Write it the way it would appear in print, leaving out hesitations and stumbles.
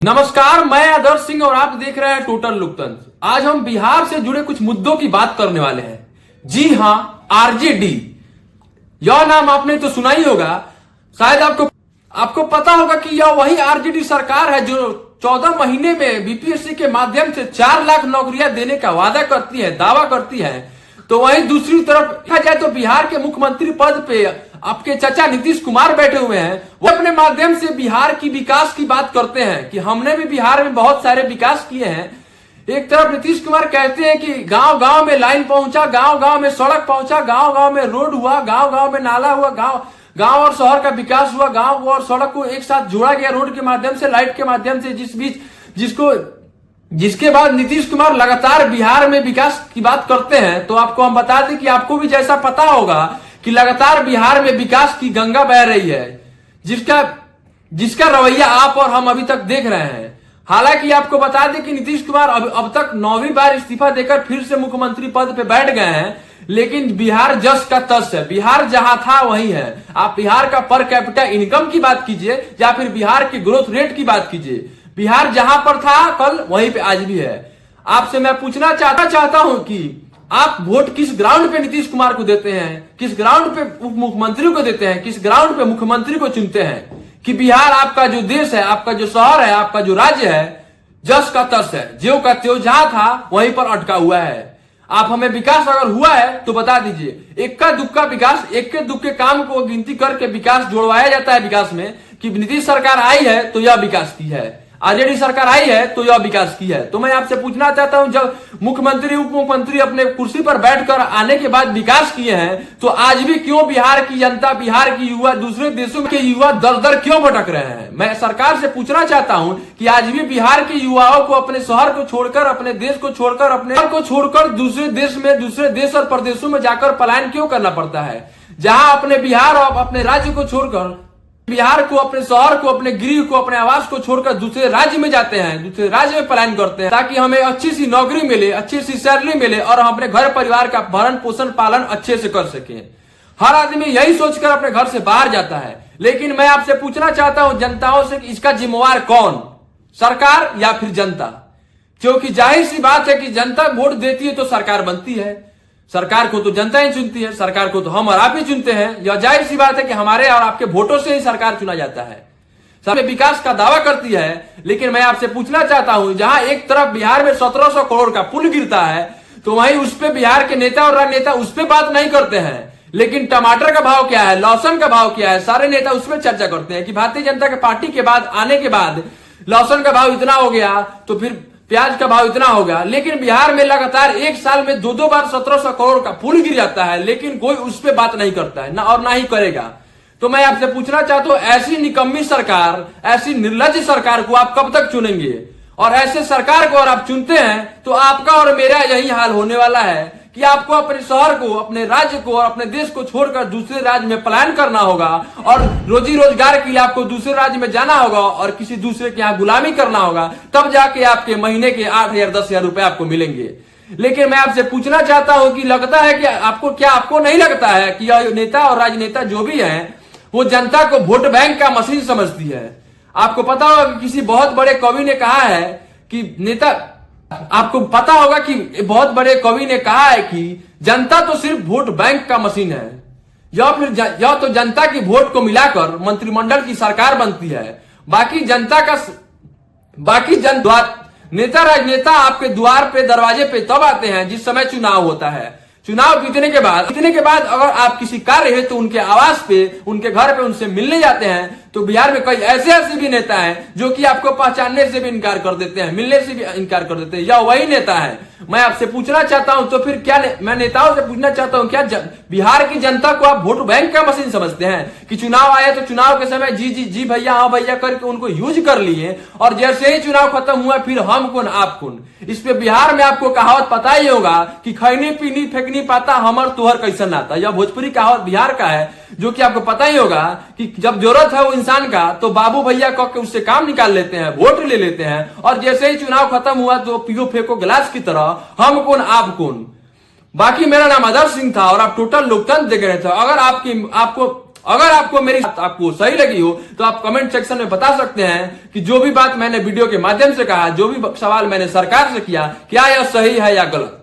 नमस्कार, मैं आदर्श सिंह और आप देख रहे हैं टोटल लोकतंत्र। आज हम बिहार से जुड़े कुछ मुद्दों की बात करने वाले हैं। जी हां, आरजेडी, यह नाम आपने तो सुना ही होगा। शायद आपको पता होगा कि यह वही आरजेडी सरकार है जो 14 महीने में बीपीएससी के माध्यम से 4 लाख नौकरियां देने का वादा करती है, दावा करती है। तो वहीं दूसरी तरफ देखा जाए तो बिहार के मुख्यमंत्री पद पे आपके चाचा नीतीश कुमार बैठे हुए हैं। वो अपने माध्यम से बिहार की विकास की बात करते हैं कि हमने भी बिहार में बहुत सारे विकास किए हैं। एक तरफ नीतीश कुमार कहते हैं कि गांव गांव में लाइन पहुंचा, गांव गांव में सड़क पहुंचा, गांव गांव में रोड हुआ, गांव गांव में नाला हुआ, गांव और शहर का विकास हुआ, गांव और सड़क को एक साथ जोड़ा गया रोड के माध्यम से, लाइट के माध्यम से, जिसके बाद नीतीश कुमार लगातार बिहार में विकास की बात करते हैं। तो आपको हम बता दें कि आपको भी जैसा पता होगा कि लगातार बिहार में विकास की गंगा बह रही है, जिसका रवैया आप और हम अभी तक देख रहे हैं। हालांकि आपको बता दें कि नीतीश कुमार अब तक 9वीं बार इस्तीफा देकर फिर से मुख्यमंत्री पद पे बैठ गए हैं, लेकिन बिहार जस का तस है। बिहार जहां था वही है। आप बिहार का पर कैपिटा इनकम की बात कीजिए या फिर बिहार के ग्रोथ रेट की बात कीजिए, बिहार जहां पर था कल वहीं पे आज भी है। आपसे मैं पूछना चाहता हूं कि आप वोट किस ग्राउंड पे नीतीश कुमार को देते हैं, किस ग्राउंड पे उप मुख्यमंत्री को देते हैं, किस ग्राउंड पे मुख्यमंत्री को चुनते हैं कि बिहार आपका जो देश है, आपका जो शहर है, आपका जो राज्य है, जस का तस है, ज्यों का त्यों जहां था वहीं पर अटका हुआ है। आप हमें विकास अगर हुआ है तो बता दीजिए। इक्का दुक्का विकास, इक्के दुक्के काम को गिनती करके विकास जोड़वाया जाता है विकास में कि नीतीश सरकार आई है तो यह विकास की है, आरजेडी सरकार आई है तो यह विकास की है। तो मैं आपसे पूछना चाहता हूं, जब मुख्यमंत्री उप मुख्यमंत्री अपने कुर्सी पर बैठकर आने के बाद विकास किए हैं, तो आज भी क्यों बिहार की जनता, बिहार की युवा, दूसरे देशों के युवा दर दर क्यों भटक रहे हैं? मैं सरकार से पूछना चाहता हूं कि आज भी बिहार के युवाओं को अपने शहर को छोड़कर, अपने देश को छोड़कर, दूसरे देश और प्रदेशों में जाकर पलायन क्यों करना पड़ता है, जहां अपने बिहार और अपने राज्य को छोड़कर, बिहार को, अपने शहर को, अपने गृह को, अपने आवास को छोड़कर दूसरे राज्य में जाते हैं, दूसरे राज्य में पलायन करते हैं ताकि हमें अच्छी सी नौकरी मिले, अच्छी सी सैलरी मिले और हम अपने घर परिवार का भरण पोषण पालन अच्छे से कर सकें। हर आदमी यही सोचकर अपने घर से बाहर जाता है। लेकिन मैं आपसे पूछना चाहता हूं जनताओं से कि इसका जिम्मेवार कौन, सरकार या फिर जनता? क्योंकि जाहिर सी बात है कि जनता वोट देती है तो सरकार बनती है। सरकार को तो जनता ही चुनती है, सरकार को तो हम और आप ही चुनते हैं। यह जाहिर सी बात है कि हमारे और आपके वोटों से ही सरकार चुना जाता है। सब विकास का दावा करती है, लेकिन मैं आपसे पूछना चाहता हूं, जहां एक तरफ बिहार में 1700 करोड़ का पुल गिरता है, तो वहीं उस पे बिहार के नेता और राजनेता उस पे बात नहीं करते हैं। लेकिन टमाटर का भाव क्या है, लहसुन का भाव क्या है, सारे नेता उस पर चर्चा करते हैं कि भारतीय जनता के पार्टी के बाद आने के बाद लहसुन का भाव इतना हो गया तो फिर प्याज का भाव इतना होगा। लेकिन बिहार में लगातार एक साल में 2 बार 1700 करोड़ का पुल गिर जाता है, लेकिन कोई उस पर बात नहीं करता है, ना और ना ही करेगा। तो मैं आपसे पूछना चाहता हूं, ऐसी निकम्मी सरकार, ऐसी निर्लज्ज सरकार को आप कब तक चुनेंगे? और ऐसे सरकार को अगर आप चुनते हैं तो आपका और मेरा यही हाल होने वाला है कि आपको अपने शहर को, अपने राज्य को और अपने देश को छोड़कर दूसरे राज्य में पलायन करना होगा और रोजी रोजगार के लिए आपको दूसरे राज्य में जाना होगा और किसी दूसरे के यहाँ गुलामी करना होगा, तब जाके आपके महीने के 8,000 10,000 रुपए आपको मिलेंगे। लेकिन मैं आपसे पूछना चाहता हूं कि लगता है कि आपको नहीं लगता है कि यह नेता और राजनेता जो भी है वो जनता को वोट बैंक का मशीन समझती है? आपको पता होगा कि किसी बहुत बड़े कवि ने कहा है कि आपको पता होगा कि बहुत बड़े कवि ने कहा है कि जनता तो सिर्फ वोट बैंक का मशीन है, या तो जनता की वोट को मिलाकर मंत्रिमंडल की सरकार बनती है। बाकी नेता राजनेता आपके द्वार पे, दरवाजे पे तब आते हैं जिस समय चुनाव होता है। चुनाव जीतने के बाद अगर आप किसी कार्य है तो उनके आवास पे, उनके घर पे उनसे मिलने जाते हैं, तो बिहार में कई ऐसे भी नेता हैं जो कि आपको पहचानने से भी इनकार कर देते हैं, मिलने से भी इनकार कर देते हैं। या वही नेता है। मैं आपसे पूछना चाहता हूं, तो फिर क्या मैं नेताओं से पूछना चाहता हूं, क्या बिहार की जनता को आप वोट बैंक का मशीन समझते हैं कि चुनाव आए तो चुनाव के समय जी भैया, हाँ भैया करके उनको यूज कर लिए और जैसे ही चुनाव खत्म हुआ फिर हम कौन आप कौन? इस पे बिहार में आपको कहावत पता ही होगा कि खैनी पीनी फेंकनी पाता हमर तुहर कैसन नाता। यह भोजपुरी कहावत बिहार का है, जो कि आपको पता ही होगा कि जब जरूरत है वो इंसान का तो बाबू भैया कह के उससे काम निकाल लेते हैं, वोट ले लेते हैं और जैसे ही चुनाव खत्म हुआ तो पियो फेंको गिलास की तरह हम कौन आप कौन। बाकी मेरा नाम आदर्श सिंह था और आप टोटल लोकतंत्र देख रहे थे। अगर आपको अगर आपको मेरी बात आपको सही लगी हो तो आप कमेंट सेक्शन में बता सकते हैं कि जो भी बात मैंने वीडियो के माध्यम से कहा, जो भी सवाल मैंने सरकार से किया, क्या यह सही है या गलत।